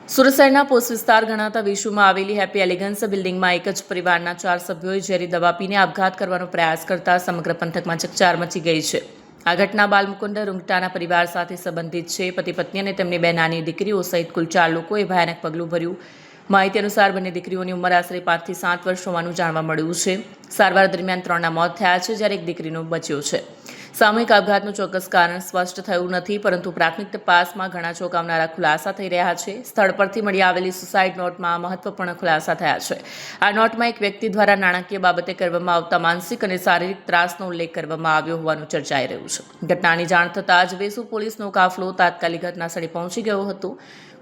સુરત શહેરના પોસ્ટ વિસ્તાર ગણાતા વેસુમાં આવેલી હેપી એલિગન્સ બિલ્ડિંગમાં એક જ પરિવારના 4 સભ્યોએ ઝેરી દવા પીને આપઘાત કરવાનો પ્રયાસ કરતા સમગ્ર પંથકમાં ચકચાર મચી ગઈ છે। આ ઘટના બાલમુકુંદ રૂંગટાના પરિવાર સાથે સંબંધિત છે। પતિ પત્ની અને તેમની બે નાની દીકરીઓ સહિત કુલ 4 લોકોએ ભયાનક પગલું ભર્યું। માહિતી અનુસાર બંને દીકરીઓની ઉંમર આશરે 5 થી 7 વર્ષ હોવાનું જાણવા મળ્યું છે। સારવાર દરમિયાન 3ના મોત થયા છે, જ્યારે એક દીકરીનો બચ્યો છે। સામૂહિક આપઘાતનું ચોક્કસ કારણ સ્પષ્ટ થયું નથી, પરંતુ પ્રાથમિક તપાસમાં ઘણા ચોંકાવનારા ખુલાસા થઈ રહ્યા છે। સ્થળ પરથી મળી આવેલી સુસાઇડ નોટમાં મહત્વપૂર્ણ ખુલાસા થયા છે। આ નોટમાં એક વ્યક્તિ દ્વારા નાણાકીય બાબતે કરવામાં આવતા માનસિક અને શારીરિક ત્રાસનો ઉલ્લેખ કરવામાં આવ્યો હોવાનું ચર્ચાઈ રહ્યું છે। ઘટનાની જાણ થતાં જ વેસુ પોલીસનો કાફલો તાત્કાલિક ઘટનાસ્થળે પહોંચી ગયો હતો।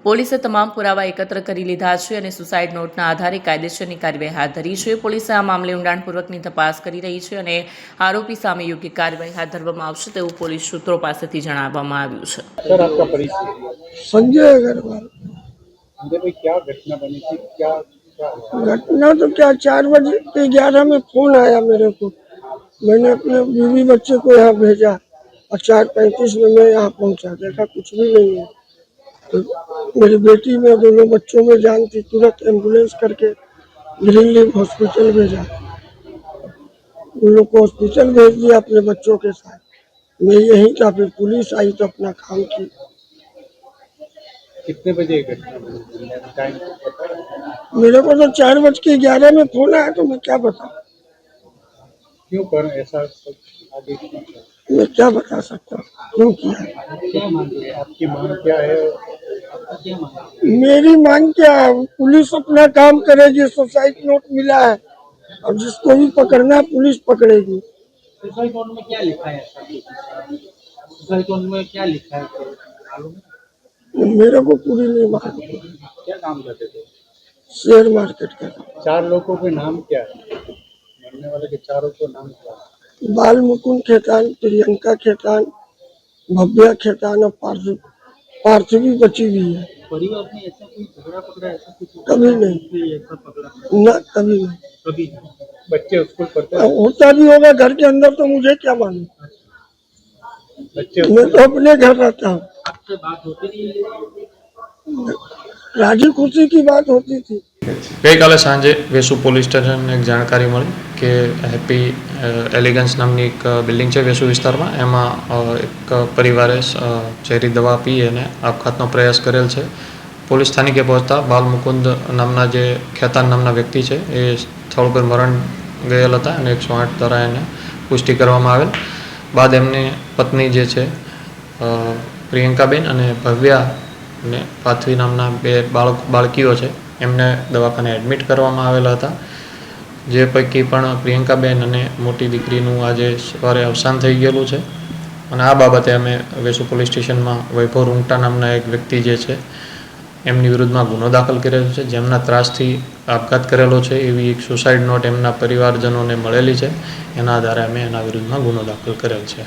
પોલીસે તમામ પુરાવા એકત્ર કરી લીધા છે અને સુસાઇડ નોટના આધારે કાયદેસરની કાર્યવાહી હાથ ધરી છે। પોલીસે આ મામલે ઊંડાણપૂર્વકની તપાસ કરી રહી છે અને આરોપી સામે યોગ્ય કાર્યવાહી હાથ ધરવામાં આવશે તેવું પોલીસ સૂત્રો પાસેથી જણાવવામાં આવ્યું છે। सर, आपका परिचय? संजय अग्रवाल। संजय भाई, क्या घटना बनी थी? क्या क्या हुआ? घटना तो क्या, 4:11 में फोन आया मेरे को। मैंने अपने बीवी बच्चे को यहाँ भेजा और 4:35 में मैं यहाँ पहुँचा। देखा कुछ भी नहीं है। तो मेरी बेटी में दोनों बच्चों में जान थी, तुरंत एम्बुलेंस करके ग्रीन लीफ हॉस्पिटल भेजा। उन लोग को हॉस्पिटल भेज दिया अपने बच्चों के साथ। मैं यहीं था, फिर पुलिस आई तो अपना काम की। कितने बजे ये घटना बनी? टाइम पता है? मेरे को तो 4:11 में फोन आया, तो मैं क्या बताऊं, क्यों कर ऐसा सब आगे क्यों किया? मैं क्या बता सकता हूँ क्यों किया। क्या मानते हैं? आपकी मांग क्या है? आपका क्या मांग है? मेरी मांग क्या है, पुलिस अपना काम करेगी। सुसाइड नोट मिला है और जिसको भी पकड़ना है पुलिस पकड़ेगी। सुसाइड नोट में क्या लिखा है? सुसाइड नोट में क्या लिखा है मालूम है? मेरे को पूरी नहीं मालूम। क्या काम करते थे? शेयर मार्केट का। 4 लोगों के नाम क्या है? मरने वाले के चारों को नाम क्या है? बाल मुकुंद खेतान, प्रियंका खेतान, भव्या खेतान और पार्थिवी बची हुई है। परिवार में ऐसा कोई झगड़ा पकड़ा, ऐसा कुछ कभी नहीं, कोई ऐसा पकड़ा न कभी नहीं। कभी? बच्चे स्कूल पढ़ते हैं? होता भी होगा घर के अंदर, तो मुझे क्या मालूम। बच्चे मैं तो अपने घर रहता हूँ। आपसे बात होती नहीं है? राजी खुशी की बात होती थी। ગઈકાલે સાંજે વેસુ પોલીસ સ્ટેશનને એક જાણકારી મળી કે હેપી એલિગન્સ નામની એક બિલ્ડિંગ છે વેસુ વિસ્તારમાં। એમાં એક પરિવારે ઝેરી દવા પી અને આપઘાતનો પ્રયાસ કરેલ છે। પોલીસ સ્થાનિકે પહોંચતા બાલમુકુંદ નામના જે ખેતાન નામના વ્યક્તિ છે એ સ્થળ પર મરણ ગયેલ હતા અને 108 દ્વારા એને પુષ્ટિ કરવામાં આવેલ। બાદ એમની પત્ની જે છે પ્રિયંકાબેન અને ભવ્યા અને પાર્થવી નામના બે બાળકીઓ છે એમને દવાખાને એડમિટ કરવામાં આવેલા હતા, જે પૈકી પણ પ્રિયંકાબેન અને મોટી દીકરીનું આજે સવારે અવસાન થઈ ગયેલું છે। અને આ બાબતે અમે વેસુ પોલીસ સ્ટેશનમાં વૈભવ રૂંગટા નામના એક વ્યક્તિ જે છે એમની વિરુદ્ધમાં ગુનો દાખલ કરેલો છે, જેમના ત્રાસથી આપઘાત કરેલો છે એવી એક સુસાઇડ નોટ એમના પરિવારજનોને મળેલી છે। એના આધારે અમે એના વિરુદ્ધમાં ગુનો દાખલ કરેલ છે।